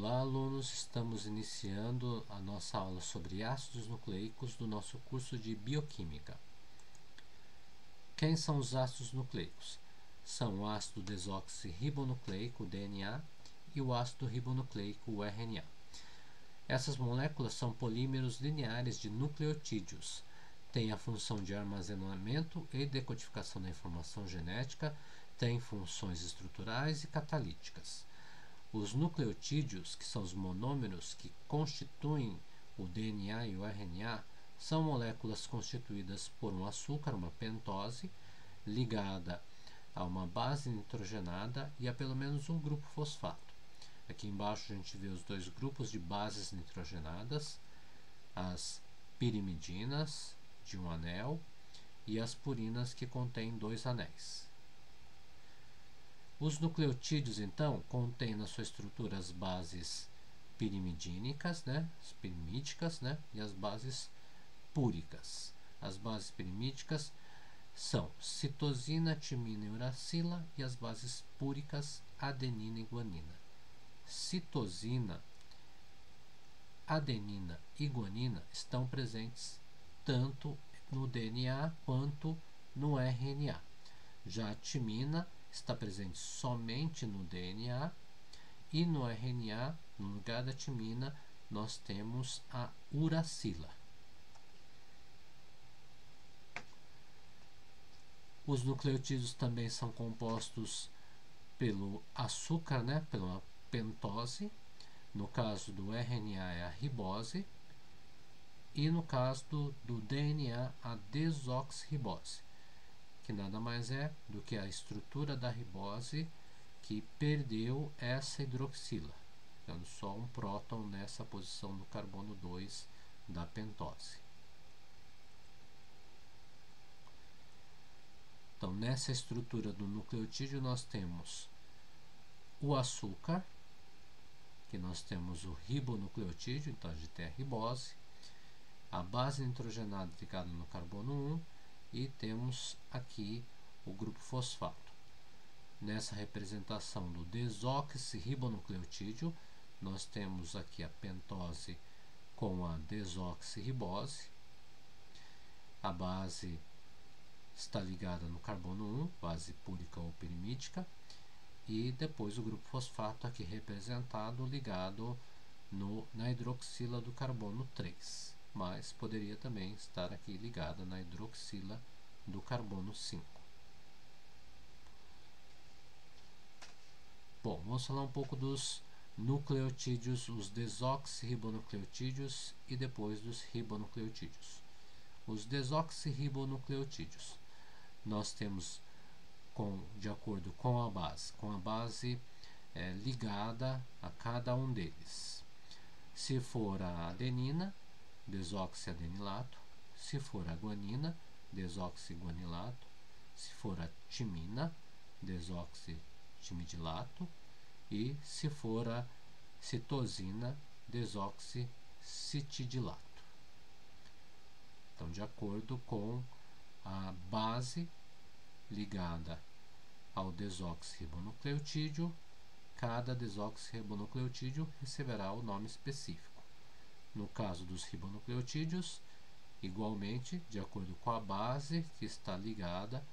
Olá, alunos! Estamos iniciando a nossa aula sobre ácidos nucleicos do nosso curso de Bioquímica. Quem são os ácidos nucleicos? São o ácido desoxirribonucleico, o DNA, e o ácido ribonucleico, o RNA. Essas moléculas são polímeros lineares de nucleotídeos. Têm a função de armazenamento e decodificação da informação genética, têm funções estruturais e catalíticas. Os nucleotídeos, que são os monômeros que constituem o DNA e o RNA, são moléculas constituídas por um açúcar, uma pentose, ligada a uma base nitrogenada e a pelo menos um grupo fosfato. Aqui embaixo a gente vê os dois grupos de bases nitrogenadas, as pirimidinas, de um anel, e as purinas, que contêm dois anéis. Os nucleotídeos, então, contêm na sua estrutura as bases pirimidínicas, as pirimídicas, e as bases púricas. As bases pirimídicas são citosina, timina e uracila, e as bases púricas, adenina e guanina. Citosina, adenina e guanina estão presentes tanto no DNA quanto no RNA. Já a timina está presente somente no DNA, e no RNA, no lugar da timina, nós temos a uracila. Os nucleotídeos também são compostos pelo açúcar, pela pentose. No caso do RNA é a ribose, e no caso do DNA a desoxirribose, que nada mais é do que a estrutura da ribose que perdeu essa hidroxila, dando só um próton nessa posição do carbono 2 da pentose. Então, nessa estrutura do nucleotídeo nós temos o açúcar, que nós temos o ribonucleotídeo, então a gente tem a ribose, a base nitrogenada ligada no carbono 1, e temos aqui o grupo fosfato. Nessa representação do desoxirribonucleotídeo, nós temos aqui a pentose com a desoxirribose. A base está ligada no carbono 1, base púrica ou pirimídica, e depois o grupo fosfato aqui representado ligado na hidroxila do carbono 3, mas poderia também estar aqui ligada na hidroxila do carbono 5. Bom, vamos falar um pouco dos nucleotídeos, os desoxirribonucleotídeos e depois dos ribonucleotídeos. Os desoxirribonucleotídeos nós temos, de acordo com a base ligada a cada um deles. Se for a adenina, desoxiadenilato. Se for a guanina, desoxiguanilato. Se for a timina, desoxitimidilato. E se for a citosina, desoxicitidilato. Então, de acordo com a base ligada ao desoxirribonucleotídeo, cada desoxirribonucleotídeo receberá o nome específico. No caso dos ribonucleotídeos, igualmente, de acordo com a base que está ligada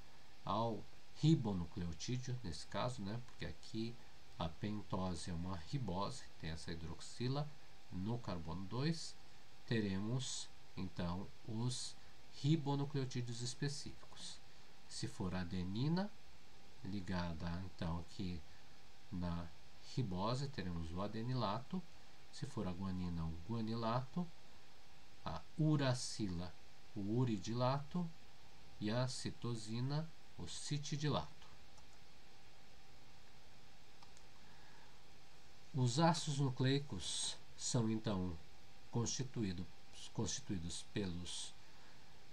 ao ribonucleotídeo, nesse caso, porque aqui a pentose é uma ribose, tem essa hidroxila no carbono 2, teremos então os ribonucleotídeos específicos. Se for a adenina, ligada então aqui na ribose, teremos o adenilato. Se for a guanina, o guanilato. A uracila, o uridilato. E a citosina, o citidilato. Os ácidos nucleicos são então constituídos pelos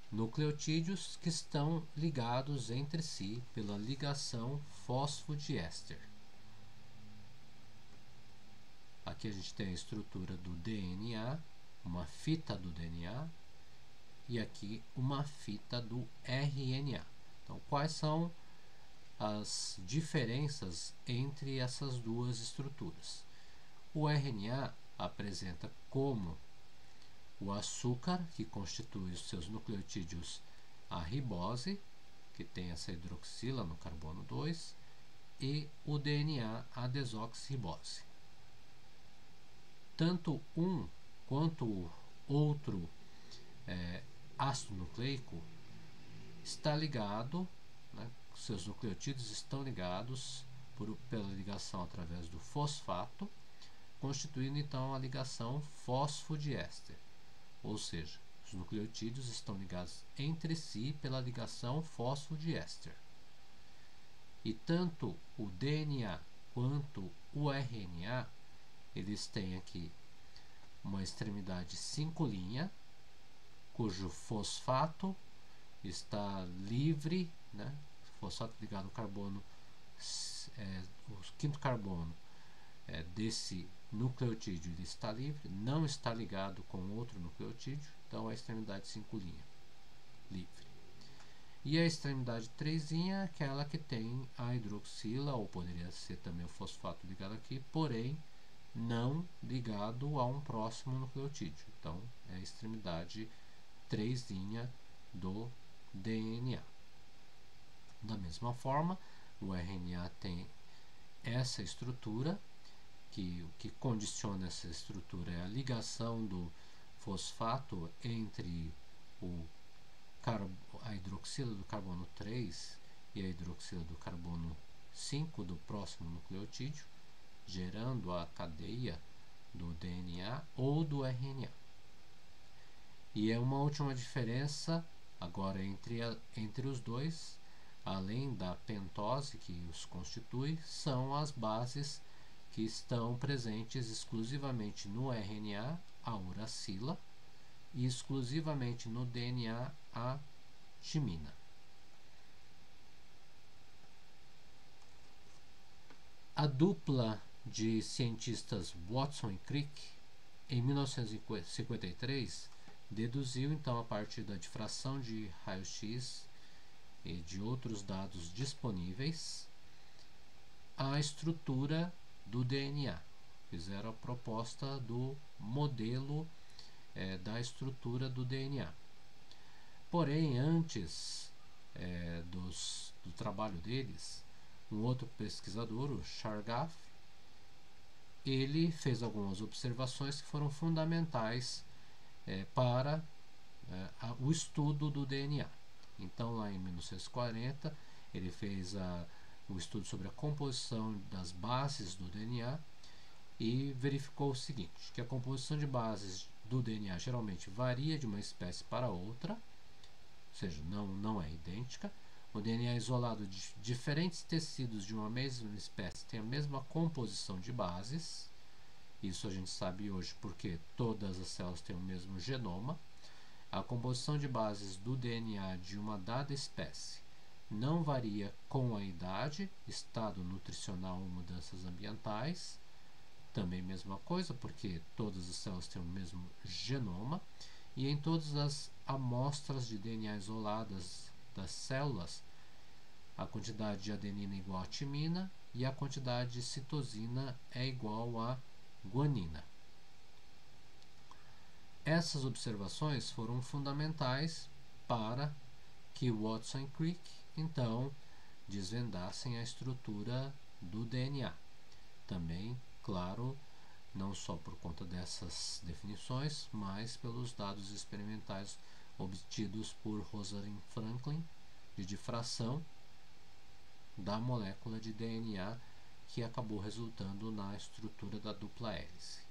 nucleotídeos que estão ligados entre si pela ligação fosfodiéster. Aqui a gente tem a estrutura do DNA, uma fita do DNA, e aqui uma fita do RNA. Então, quais são as diferenças entre essas duas estruturas? O RNA apresenta como o açúcar, que constitui os seus nucleotídeos, a ribose, que tem essa hidroxila no carbono 2, e o DNA, a desoxirribose. Tanto um quanto o outro ácido nucleico está ligado, né, seus nucleotídeos estão ligados pela ligação através do fosfato, constituindo então a ligação fosfodiéster, ou seja, os nucleotídeos estão ligados entre si pela ligação fosfodiéster. E tanto o DNA quanto o RNA, eles têm aqui uma extremidade 5' cujo fosfato está livre, né? Fosfato ligado ao carbono, o quinto carbono desse nucleotídeo ele está livre, não está ligado com outro nucleotídeo, então a extremidade 5' livre. E a extremidade 3' é aquela que tem a hidroxila, ou poderia ser também o fosfato ligado aqui, porém não ligado a um próximo nucleotídeo. Então é a extremidade 3' do DNA. Da mesma forma, o RNA tem essa estrutura, que o que condiciona essa estrutura é a ligação do fosfato entre a hidroxila do carbono 3 e a hidroxila do carbono 5 do próximo nucleotídeo, gerando a cadeia do DNA ou do RNA. E é uma última diferença agora entre os dois, além da pentose que os constitui, são as bases que estão presentes exclusivamente no RNA, a uracila, e exclusivamente no DNA, a timina. A dupla de cientistas Watson e Crick, em 1953, deduziu então, a partir da difração de raio-x e de outros dados disponíveis, a estrutura do DNA. Fizeram a proposta do modelo da estrutura do DNA. Porém, antes do trabalho deles, um outro pesquisador, o Chargaff, ele fez algumas observações que foram fundamentais para o estudo do DNA. Então, lá em 1940, ele fez o estudo sobre a composição das bases do DNA e verificou o seguinte, que a composição de bases do DNA geralmente varia de uma espécie para outra, ou seja, não é idêntica. O DNA isolado de diferentes tecidos de uma mesma espécie tem a mesma composição de bases. Isso a gente sabe hoje porque todas as células têm o mesmo genoma. A composição de bases do DNA de uma dada espécie não varia com a idade, estado nutricional ou mudanças ambientais. Também mesma coisa, porque todas as células têm o mesmo genoma. E em todas as amostras de DNA isoladas das células, a quantidade de adenina é igual a timina e a quantidade de citosina é igual a guanina. Essas observações foram fundamentais para que Watson e Crick, então, desvendassem a estrutura do DNA. Também, claro, não só por conta dessas definições, mas pelos dados experimentais obtidos por Rosalind Franklin de difração da molécula de DNA, que acabou resultando na estrutura da dupla hélice.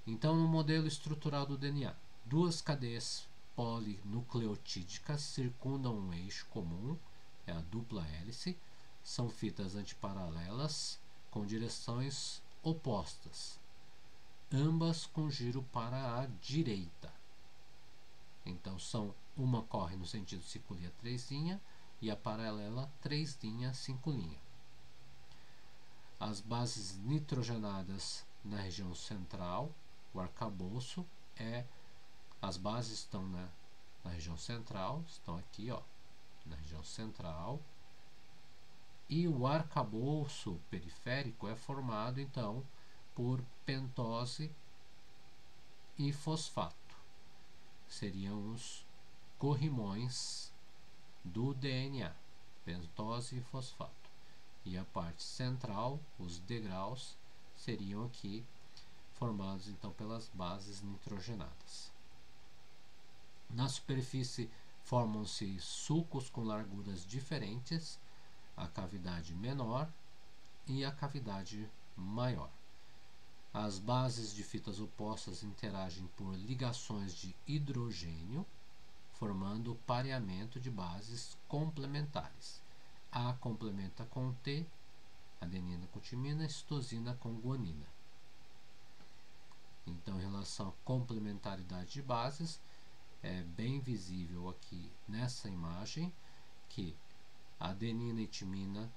Então, no modelo estrutural do DNA, duas cadeias polinucleotídicas circundam um eixo comum, é a dupla hélice, são fitas antiparalelas com direções opostas, ambas com giro para a direita. Então, uma corre no sentido 5' 3' e a paralela 3', 5'. As bases nitrogenadas na região central, o arcabouço as bases estão na região central, estão aqui, na região central, e o arcabouço periférico é formado então por pentose e fosfato. Seriam os corrimões do DNA, pentose e fosfato. E a parte central, os degraus, seriam aqui formados então pelas bases nitrogenadas. Na superfície formam-se sulcos com larguras diferentes, a cavidade menor e a cavidade maior. As bases de fitas opostas interagem por ligações de hidrogênio, formando pareamento de bases complementares. A complementa com T, adenina com timina, citosina com guanina. Então, em relação à complementaridade de bases, é bem visível aqui nessa imagem que adenina e timina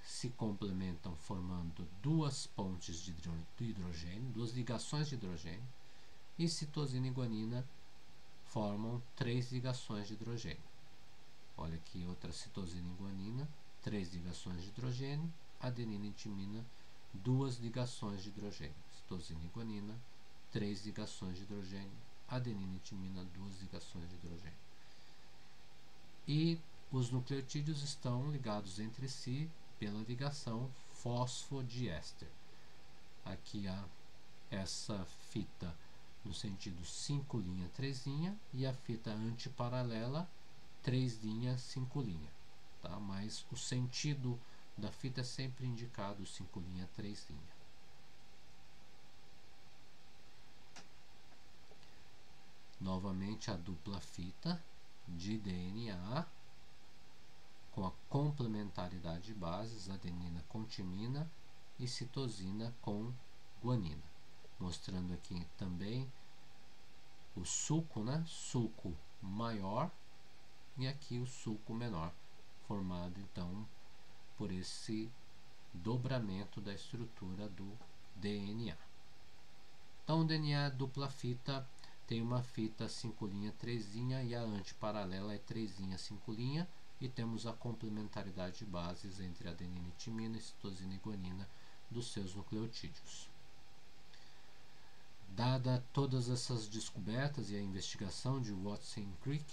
se complementam formando duas pontes de hidrogênio, duas ligações de hidrogênio, e citosina e guanina formam três ligações de hidrogênio. Olha aqui outra citosina e guanina, três ligações de hidrogênio, adenina e timina, duas ligações de hidrogênio, citosina e guanina, três ligações de hidrogênio, adenina e timina, duas ligações de hidrogênio. E os nucleotídeos estão ligados entre si pela ligação fosfodiéster. Aqui há essa fita no sentido 5' 3', e a fita antiparalela 3', 5'. Tá? Mas o sentido da fita é sempre indicado 5', 3'. Novamente a dupla fita de DNA com a complementaridade de bases, adenina com timina e citosina com guanina. Mostrando aqui também o sulco, né? Sulco maior e aqui o sulco menor, formado então por esse dobramento da estrutura do DNA. Então o DNA dupla fita tem uma fita 5', 3', e a antiparalela é 3', 5', e temos a complementaridade de bases entre adenina e timina, citosina e guanina dos seus nucleotídeos. Dada todas essas descobertas e a investigação de Watson e Crick,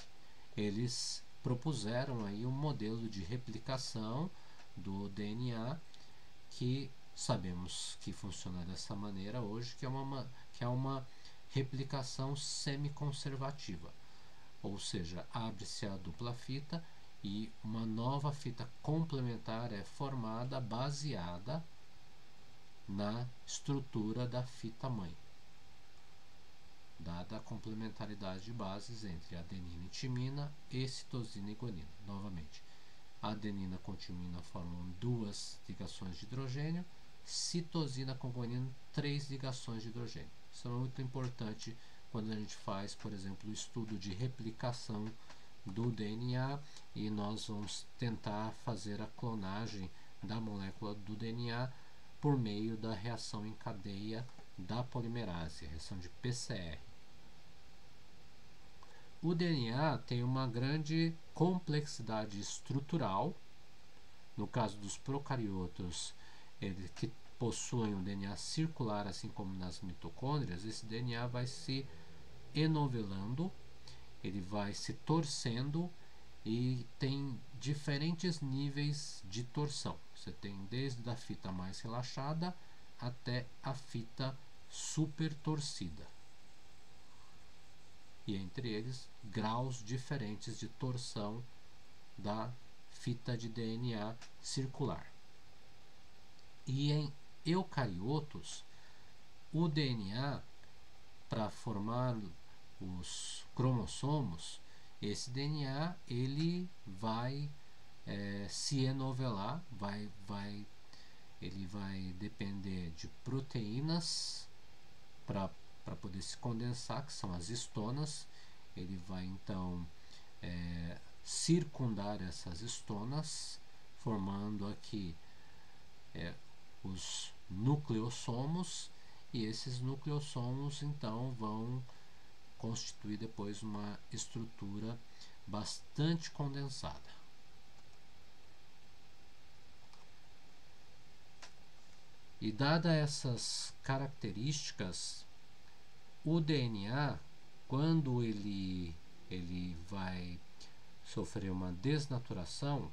eles propuseram aí um modelo de replicação do DNA que sabemos que funciona dessa maneira hoje, que é uma replicação semiconservativa, ou seja, abre-se a dupla fita e uma nova fita complementar é formada baseada na estrutura da fita mãe, dada a complementaridade de bases entre adenina e timina e citosina e guanina. Novamente, adenina com timina formam duas ligações de hidrogênio, citosina com guanina, três ligações de hidrogênio. Isso é muito importante quando a gente faz, por exemplo, o estudo de replicação do DNA e nós vamos tentar fazer a clonagem da molécula do DNA por meio da reação em cadeia da polimerase, a reação de PCR. O DNA tem uma grande complexidade estrutural. No caso dos procariotos, que possuem um DNA circular, assim como nas mitocôndrias, esse DNA vai se enovelando, ele vai se torcendo e tem diferentes níveis de torção. Você tem desde a fita mais relaxada até a fita super torcida. E entre eles, graus diferentes de torção da fita de DNA circular. E em eucariotos, o DNA, para formar os cromossomos, esse DNA ele vai se enovelar, ele vai depender de proteínas para poder se condensar, que são as histonas. Ele vai então circundar essas histonas, formando aqui os nucleossomos, e esses nucleossomos então vão constituir depois uma estrutura bastante condensada. E dadas essas características, o DNA, quando ele vai sofrer uma desnaturação,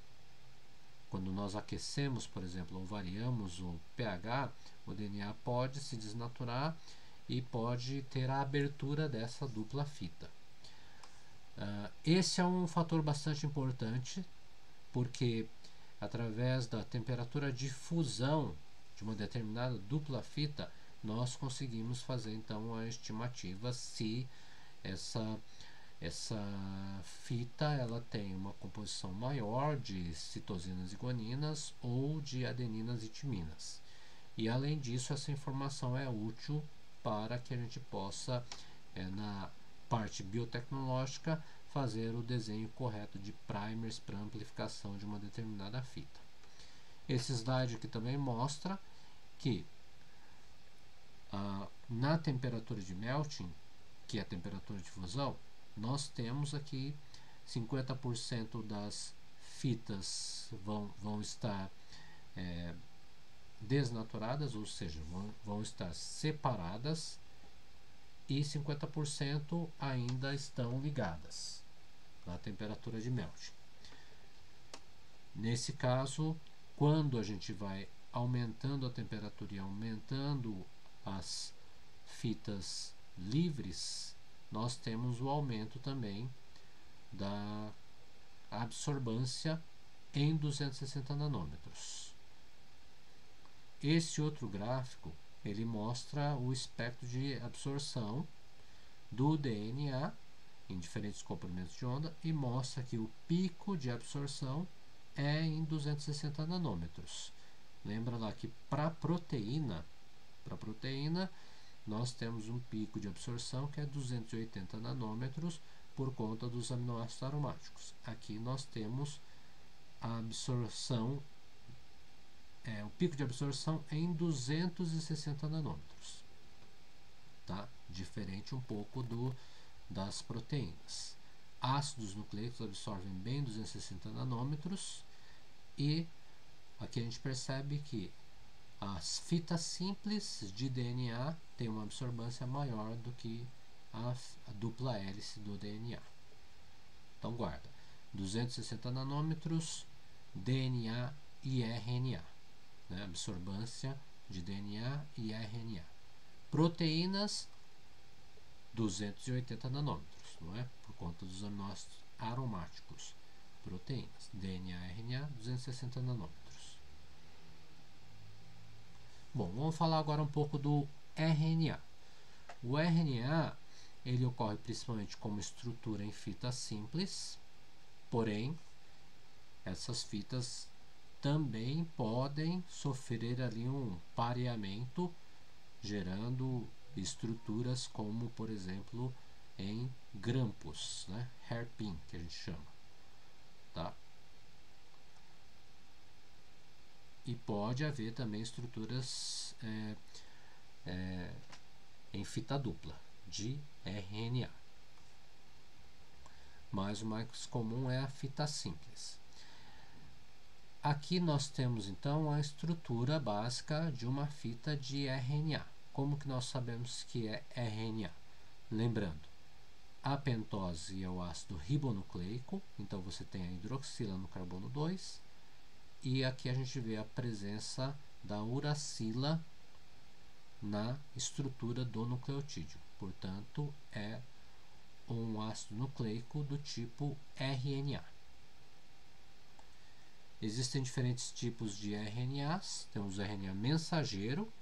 quando nós aquecemos, por exemplo, ou variamos o pH, o DNA pode se desnaturar e pode ter a abertura dessa dupla fita. Esse é um fator bastante importante, porque através da temperatura de fusão de uma determinada dupla fita, nós conseguimos fazer então a estimativa se essa fita ela tem uma composição maior de citosinas e guaninas ou de adeninas e timinas. E além disso, essa informação é útil para que a gente possa, na parte biotecnológica, fazer o desenho correto de primers para amplificação de uma determinada fita. Esse slide aqui também mostra que na temperatura de melting, que é a temperatura de fusão, nós temos aqui 50% das fitas vão estar desnaturadas, ou seja, vão estar separadas, e 50% ainda estão ligadas na temperatura de melting. Nesse caso, quando a gente vai aumentando a temperatura e aumentando as fitas livres, nós temos o aumento também da absorbância em 260 nanômetros. Esse outro gráfico ele mostra o espectro de absorção do DNA em diferentes comprimentos de onda e mostra que o pico de absorção é em 260 nanômetros. Lembra lá que para proteína nós temos um pico de absorção que é 280 nanômetros por conta dos aminoácidos aromáticos. Aqui nós temos a absorção, o pico de absorção em 260 nanômetros, tá? Diferente um pouco das proteínas. Ácidos nucleicos absorvem bem 260 nanômetros e aqui a gente percebe que as fitas simples de DNA têm uma absorvância maior do que a dupla hélice do DNA. Então guarda, 260 nanômetros, DNA e RNA, né? Absorvância de DNA e RNA. Proteínas, 280 nanômetros, não é? Por conta dos aminoácidos aromáticos. Proteínas, DNA e RNA, 260 nanômetros. Bom, vamos falar agora um pouco do RNA. O RNA ele ocorre principalmente como estrutura em fitas simples, porém essas fitas também podem sofrer ali um pareamento, gerando estruturas como, por exemplo, em grampos, né? Hairpin, que a gente chama, tá? E pode haver também estruturas em fita dupla de RNA. Mas o mais comum é a fita simples. Aqui nós temos então a estrutura básica de uma fita de RNA. Como que nós sabemos que é RNA? Lembrando, a pentose é o ácido ribonucleico, então você tem a hidroxila no carbono 2, e aqui a gente vê a presença da uracila na estrutura do nucleotídeo. Portanto, é um ácido nucleico do tipo RNA. Existem diferentes tipos de RNAs. Temos o RNA mensageiro,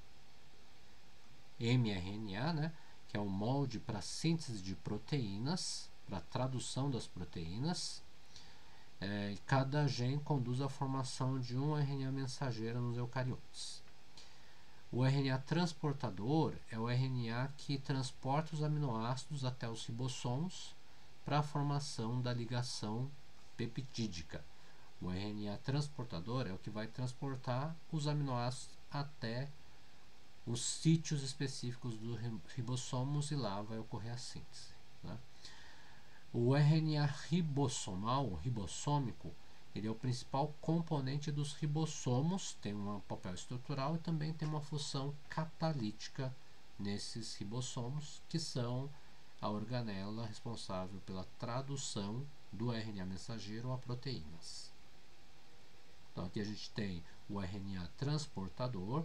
mRNA, né, que é um molde para síntese de proteínas, para tradução das proteínas. Cada gene conduz à formação de um RNA mensageiro nos eucariotes. O RNA transportador é o RNA que transporta os aminoácidos até os ribossomos para a formação da ligação peptídica. O RNA transportador é o que vai transportar os aminoácidos até os sítios específicos dos ribossomos e lá vai ocorrer a síntese, né? O RNA ribossomal, ribossômico, ele é o principal componente dos ribossomos, tem um papel estrutural e também tem uma função catalítica nesses ribossomos, que são a organela responsável pela tradução do RNA mensageiro a proteínas. Então aqui a gente tem o RNA transportador.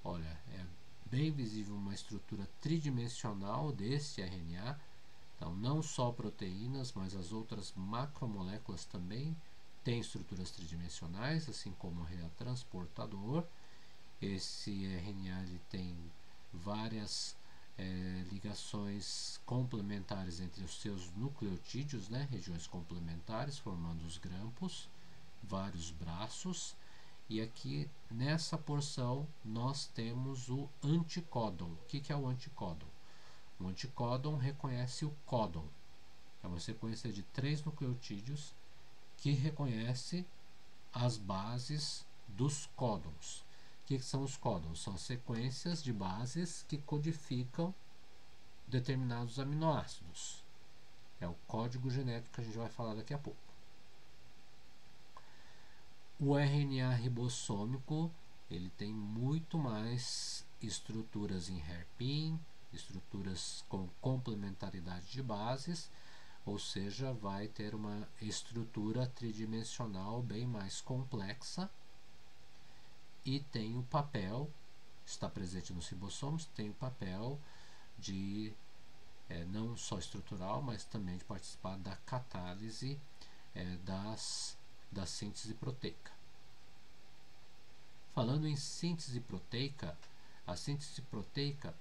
Olha, é bem visível uma estrutura tridimensional desse RNA. Então não só proteínas, mas as outras macromoléculas também têm estruturas tridimensionais, assim como o RNA transportador. Esse RNA ele tem várias ligações complementares entre os seus nucleotídeos, né, regiões complementares, formando os grampos, vários braços, e aqui nessa porção nós temos o anticódon. O que é o anticódon? O anticódon reconhece o códon. É uma sequência de 3 nucleotídeos que reconhece as bases dos códons. O que são os códons? São sequências de bases que codificam determinados aminoácidos. É o código genético que a gente vai falar daqui a pouco. O RNA ribossômico ele tem muito mais estruturas em hairpin, estruturas com complementaridade de bases, ou seja, vai ter uma estrutura tridimensional bem mais complexa e tem o papel, está presente nos ribossomos, tem o papel de não só estrutural, mas também de participar da catálise da síntese proteica. Falando em síntese proteica, a síntese proteica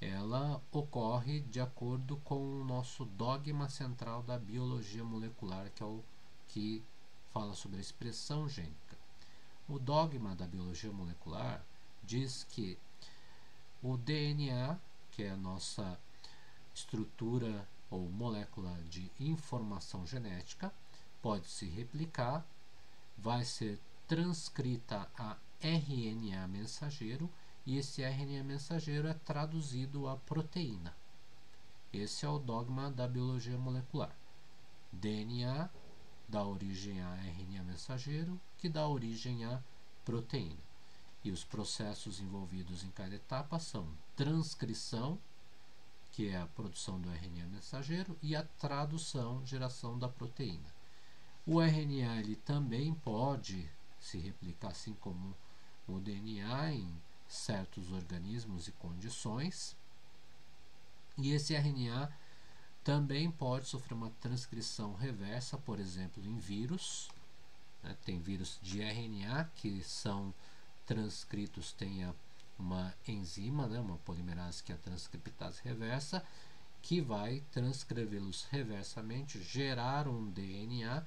ela ocorre de acordo com o nosso dogma central da biologia molecular, que é o que fala sobre a expressão gênica. O dogma da biologia molecular diz que o DNA, que é a nossa estrutura ou molécula de informação genética, pode se replicar, vai ser transcrita a RNA mensageiro e esse RNA mensageiro é traduzido a proteína. Esse é o dogma da biologia molecular. DNA dá origem a RNA mensageiro, que dá origem a proteína. E os processos envolvidos em cada etapa são transcrição, que é a produção do RNA mensageiro, e a tradução, geração da proteína. O RNA ele também pode se replicar, assim como o DNA, em certos organismos e condições. E esse RNA também pode sofrer uma transcrição reversa, por exemplo, em vírus. Tem vírus de RNA que são transcritos, tem uma enzima, uma polimerase, que é a transcriptase reversa, que vai transcrevê-los reversamente, gerar um DNA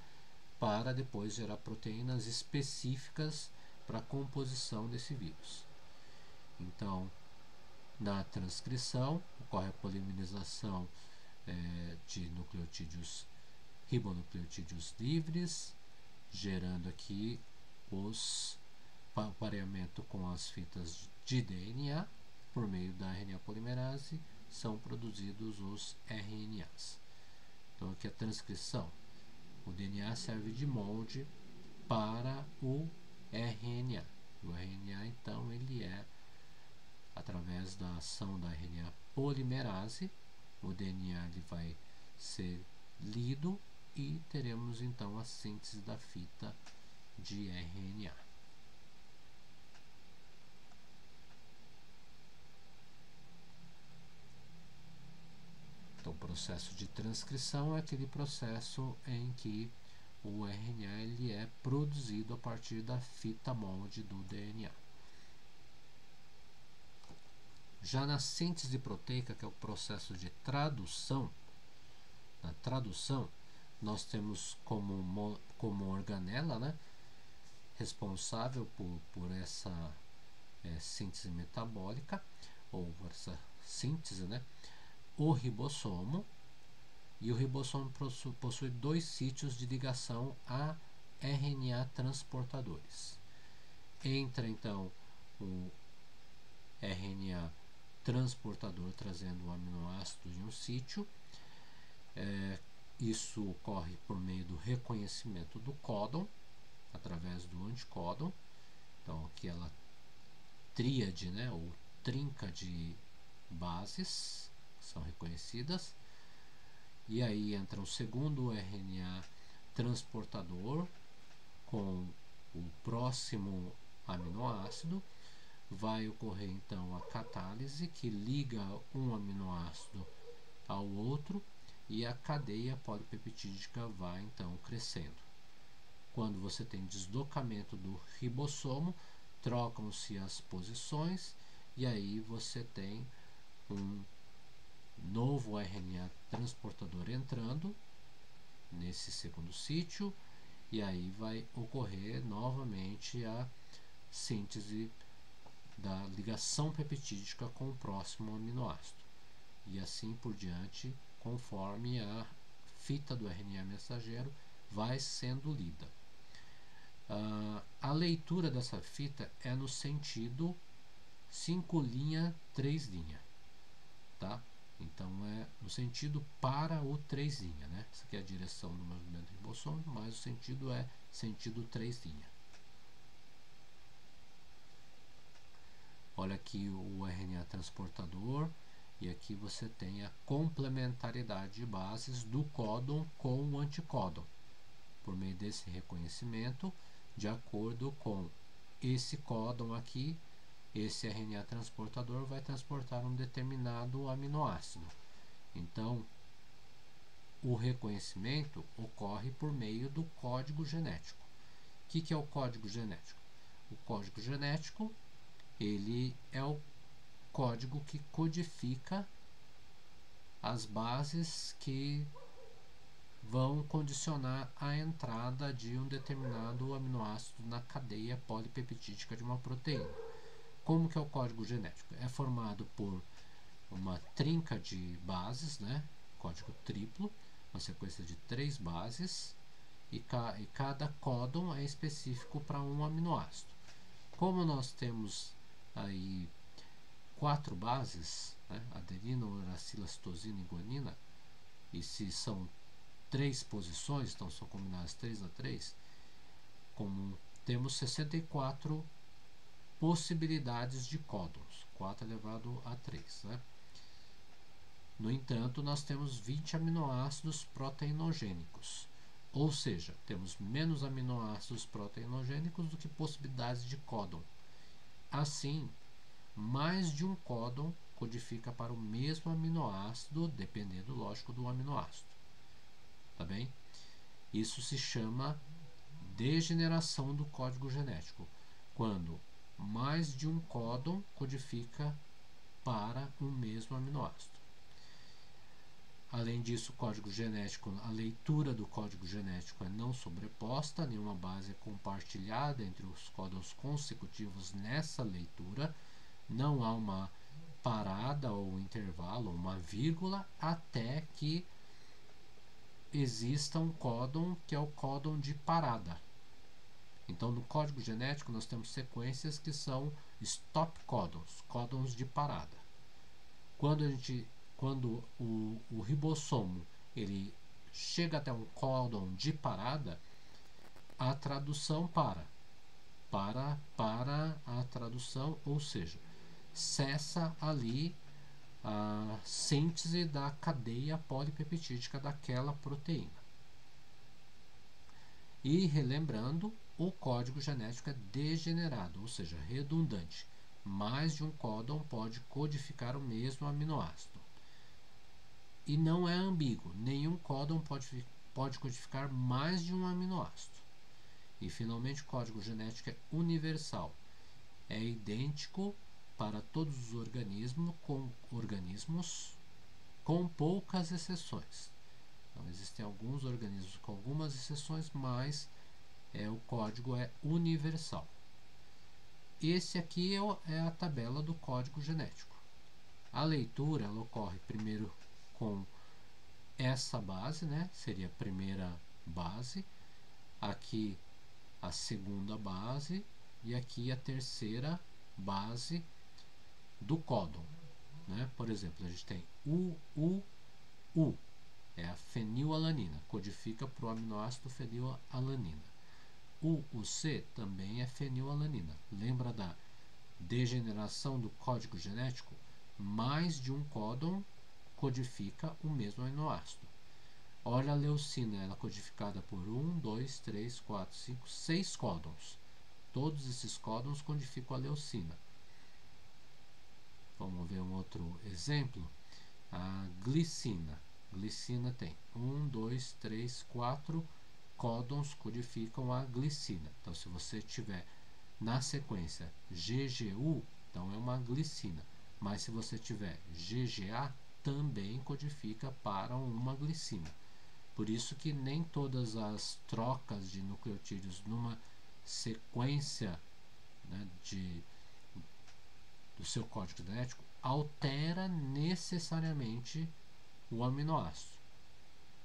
para depois gerar proteínas específicas para a composição desse vírus. Então, na transcrição, ocorre a polimerização de nucleotídeos, ribonucleotídeos livres, gerando aqui o pareamento com as fitas de DNA. Por meio da RNA polimerase são produzidos os RNAs. Então aqui a transcrição. O DNA serve de molde para o RNA. O RNA, então, ele é, através da ação da RNA polimerase, o DNA ele vai ser lido e teremos, então, a síntese da fita de RNA. Então, o processo de transcrição é aquele processo em que o RNA ele é produzido a partir da fita molde do DNA. Já na síntese proteica, que é o processo de tradução, na tradução nós temos como organela, responsável por essa síntese metabólica, ou essa síntese, o ribossomo. E o ribossomo possui 2 sítios de ligação a RNA transportadores. Entra então o RNA transportador trazendo o aminoácido em um sítio. Isso ocorre por meio do reconhecimento do códon. através do anticódon. Então aqui ela tríade, né, ou trinca de bases são reconhecidas. E aí entra o segundo RNA transportador com o próximo aminoácido. Vai ocorrer então a catálise, que liga um aminoácido ao outro, e a cadeia polipeptídica vai então crescendo. Quando você tem deslocamento do ribossomo, trocam-se as posições e aí você tem um novo RNA transportador entrando nesse segundo sítio, e aí vai ocorrer novamente a síntese da ligação peptídica com o próximo aminoácido, e assim por diante, conforme a fita do RNA mensageiro vai sendo lida. A leitura dessa fita é no sentido 5', 3', tá? Então é no sentido para o 3', né? Essa aqui é a direção do movimento ribossômico, mas o sentido é sentido 3'. Olha aqui o RNA transportador, e aqui você tem a complementaridade de bases do códon com o anticódon. Por meio desse reconhecimento, de acordo com esse códon aqui, esse RNA transportador vai transportar um determinado aminoácido. Então, o reconhecimento ocorre por meio do código genético. O que é o código genético? O código genético, ele é o código que codifica as bases que vão condicionar a entrada de um determinado aminoácido na cadeia polipeptídica de uma proteína. Como que é o código genético? É formado por uma trinca de bases, né? Código triplo, uma sequência de 3 bases, e cada códon é específico para um aminoácido. Como nós temos aí 4 bases, né? Adenina, uracila, citosina e guanina, e se são 3 posições, então são combinadas 3 a 3, temos 64 possibilidades de códons, 4 elevado a 3, né? No entanto, nós temos 20 aminoácidos proteinogênicos, ou seja, temos menos aminoácidos proteinogênicos do que possibilidades de códon. Assim, mais de um códon codifica para o mesmo aminoácido, dependendo, lógico, do aminoácido. Tá bem? Isso se chama degeneração do código genético, quando mais de um códon codifica para um mesmo aminoácido. Além disso, o código genético, a leitura do código genético é não sobreposta, nenhuma base é compartilhada entre os códons consecutivos nessa leitura, não há uma parada ou intervalo, uma vírgula, até que exista um códon que é o códon de parada. Então, no código genético, nós temos sequências que são stop códons, códons de parada. Quando o ribossomo ele chega até um códon de parada, a tradução para a tradução, ou seja, cessa ali a síntese da cadeia polipeptídica daquela proteína. E relembrando, o código genético é degenerado, ou seja, redundante. Mais de um códon pode codificar o mesmo aminoácido. E não é ambíguo, nenhum códon pode codificar mais de um aminoácido. E finalmente, o código genético é universal, é idêntico para todos os organismos, com poucas exceções. Então, existem alguns organismos com algumas exceções, mas o código é universal. Esse aqui é a tabela do código genético. A leitura ela ocorre primeiro com essa base, né? Seria a primeira base, aqui a segunda base e aqui a terceira base do códon, né? Por exemplo, a gente tem U, é a fenilalanina, codifica para o aminoácido fenilalanina. O C também é fenilalanina. Lembra da degeneração do código genético? Mais de um códon codifica o mesmo aminoácido. Olha a leucina, ela é codificada por 1, 2, 3, 4, 5, 6 códons. Todos esses códons codificam a leucina. Vamos ver um outro exemplo. A glicina. Glicina tem 1, 2, 3, 4 códons codificam a glicina. Então, se você tiver na sequência GGU, então é uma glicina. Mas se você tiver GGA, também codifica para uma glicina. Por isso que nem todas as trocas de nucleotídeos numa sequência, né, do seu código genético altera necessariamente o aminoácido.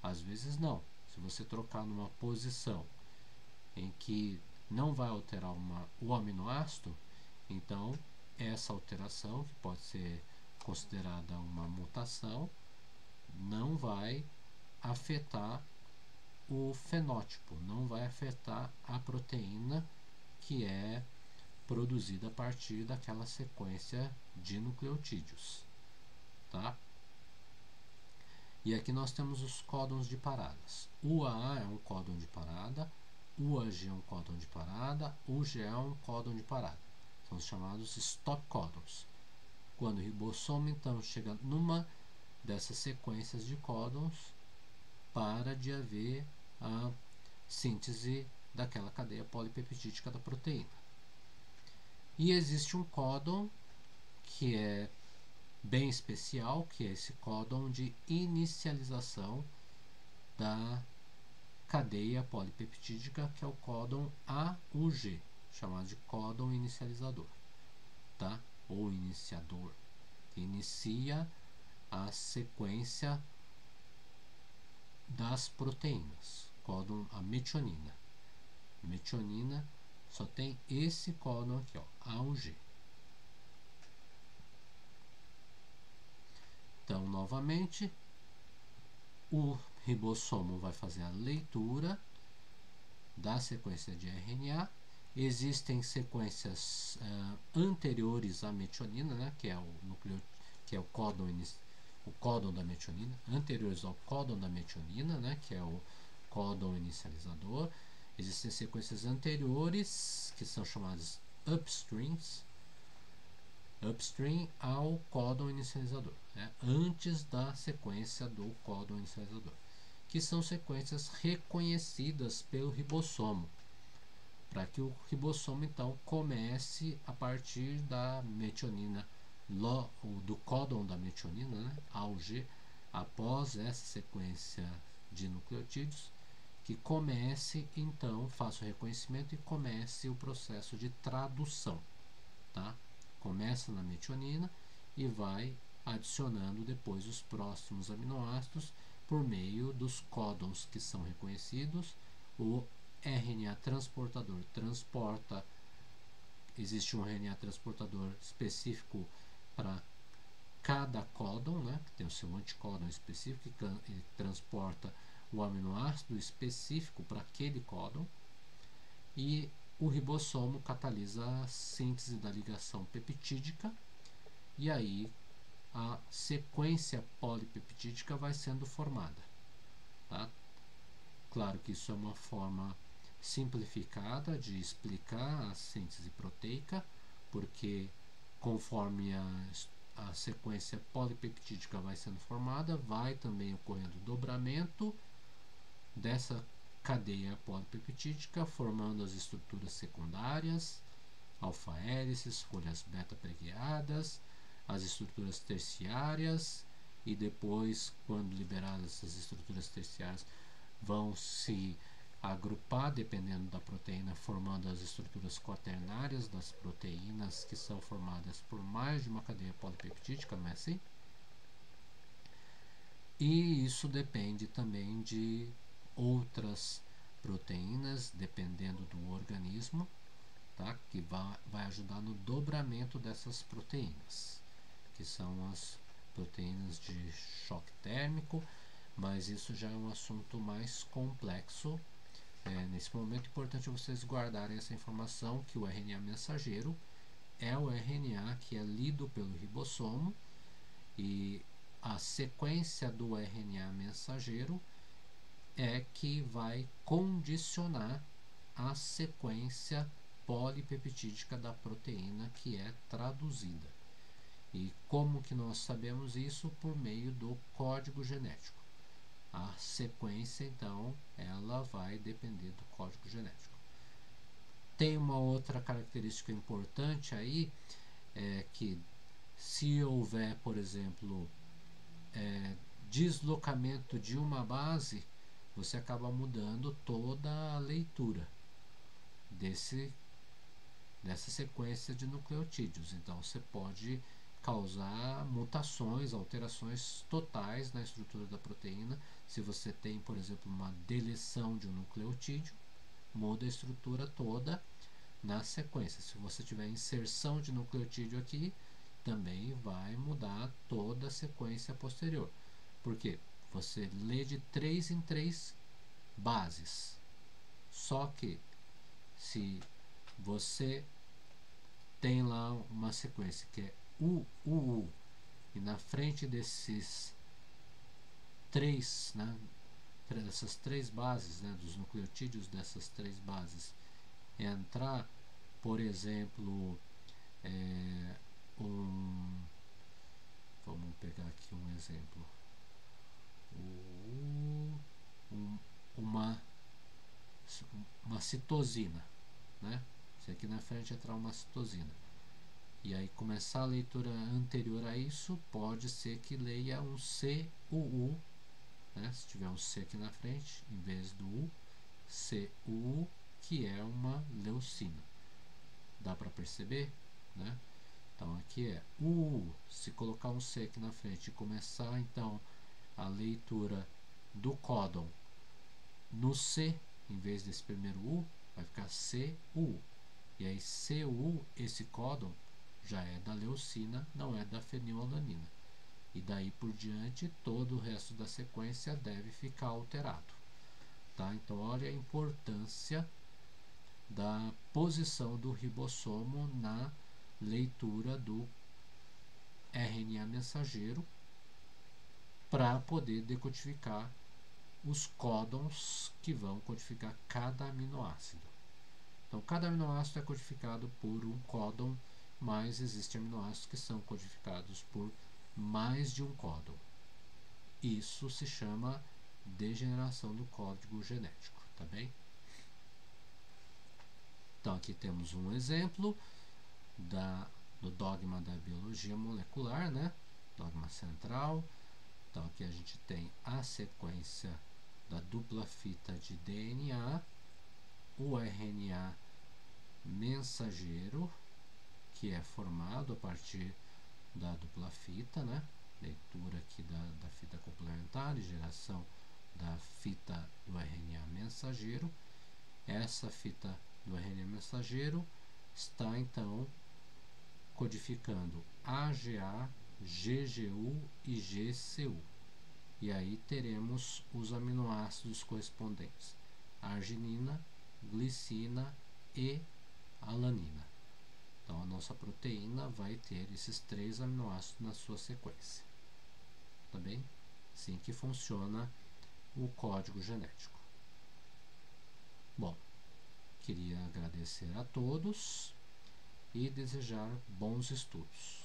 Às vezes não. Se você trocar numa posição em que não vai alterar o aminoácido, então essa alteração, que pode ser considerada uma mutação, não vai afetar o fenótipo, não vai afetar a proteína que é produzida a partir daquela sequência de nucleotídeos, tá? E aqui nós temos os códons de paradas. UAA é um códon de parada, UAG é um códon de parada, UGA é um códon de parada. São os chamados stop códons. Quando o ribossomo então chega numa dessas sequências de códons, para de haver a síntese daquela cadeia polipeptídica da proteína. E existe um códon que é bem especial, que é esse códon de inicialização da cadeia polipeptídica, que é o códon AUG, chamado de códon inicializador, tá? Ou iniciador, que inicia a sequência das proteínas, códon, a metionina. Metionina só tem esse códon aqui, ó, AUG. Então, novamente, o ribossomo vai fazer a leitura da sequência de RNA. Existem sequências anteriores à metionina, né, que é o núcleo, que é o códon da metionina, anteriores ao códon da metionina, né, que é o códon inicializador. Existem sequências anteriores, que são chamadas upstream ao códon inicializador, né, antes da sequência do códon inicializador, que são sequências reconhecidas pelo ribossomo, para que o ribossomo então comece a partir da metionina, do códon da metionina, né, AUG, após essa sequência de nucleotídeos, que comece então, faça o reconhecimento e comece o processo de tradução, tá? Começa na metionina e vai adicionando depois os próximos aminoácidos por meio dos códons que são reconhecidos. O RNA transportador transporta, existe um RNA transportador específico para cada códon, né, que tem o seu anticódon específico, que transporta o aminoácido específico para aquele códon, e o ribossomo catalisa a síntese da ligação peptídica, e aí a sequência polipeptídica vai sendo formada, tá? Claro que isso é uma forma simplificada de explicar a síntese proteica, porque conforme a sequência polipeptídica vai sendo formada, vai também ocorrendo dobramento dessa cadeia polipeptídica, formando as estruturas secundárias, alfa-hélices, folhas beta-pregueadas, as estruturas terciárias, e depois, quando liberadas essas estruturas terciárias, vão se agrupar, dependendo da proteína, formando as estruturas quaternárias das proteínas, que são formadas por mais de uma cadeia polipeptídica, não é assim? E isso depende também de outras proteínas, dependendo do organismo, tá? Que vai ajudar no dobramento dessas proteínas, que são as proteínas de choque térmico, mas isso já é um assunto mais complexo, Nesse momento é importante vocês guardarem essa informação, que o RNA mensageiro é o RNA que é lido pelo ribossomo, e a sequência do RNA mensageiro é que vai condicionar a sequência polipeptídica da proteína que é traduzida. E como que nós sabemos isso? Por meio do código genético. A sequência, então, ela vai depender do código genético. Tem uma outra característica importante aí, que se houver, por exemplo, deslocamento de uma base, você acaba mudando toda a leitura dessa sequência de nucleotídeos. Então, você pode causar mutações, alterações totais na estrutura da proteína. Se você tem, por exemplo, uma deleção de um nucleotídeo, muda a estrutura toda na sequência. Se você tiver inserção de nucleotídeo aqui, também vai mudar toda a sequência posterior. Por quê? Você lê de 3 em 3 bases. Só que se você tem lá uma sequência que é U, e na frente desses três, né, dessas três bases, né, dos nucleotídeos dessas três bases, entrar, por exemplo, vamos pegar aqui um exemplo, uma citosina, né? Se aqui na frente entrar uma citosina, e aí começar a leitura anterior a isso, pode ser que leia um CUU, né? Se tiver um C aqui na frente, em vez do U, CUU, que é uma leucina. Dá para perceber, né? Então aqui é UU. Se colocar um C aqui na frente e começar então a leitura do códon no C, em vez desse primeiro U, vai ficar CU. E aí CU, esse códon, já é da leucina, não é da fenilalanina. E daí por diante, todo o resto da sequência deve ficar alterado. Tá? Então, olha a importância da posição do ribossomo na leitura do RNA mensageiro para poder decodificar os códons que vão codificar cada aminoácido. Então, cada aminoácido é codificado por um códon, mas existem aminoácidos que são codificados por mais de um códon. Isso se chama degeneração do código genético, tá bem? Então, aqui temos um exemplo do dogma da biologia molecular, né? Dogma central. Então, aqui a gente tem a sequência da dupla fita de DNA, o RNA mensageiro, que é formado a partir da dupla fita, né? Leitura aqui da fita complementar e geração da fita do RNA mensageiro. Essa fita do RNA mensageiro está então codificando AGA, GGU e GCU. E aí teremos os aminoácidos correspondentes: arginina, glicina e alanina. Então a nossa proteína vai ter esses três aminoácidos na sua sequência. Tá bem? Assim que funciona o código genético. Bom, queria agradecer a todos e desejar bons estudos.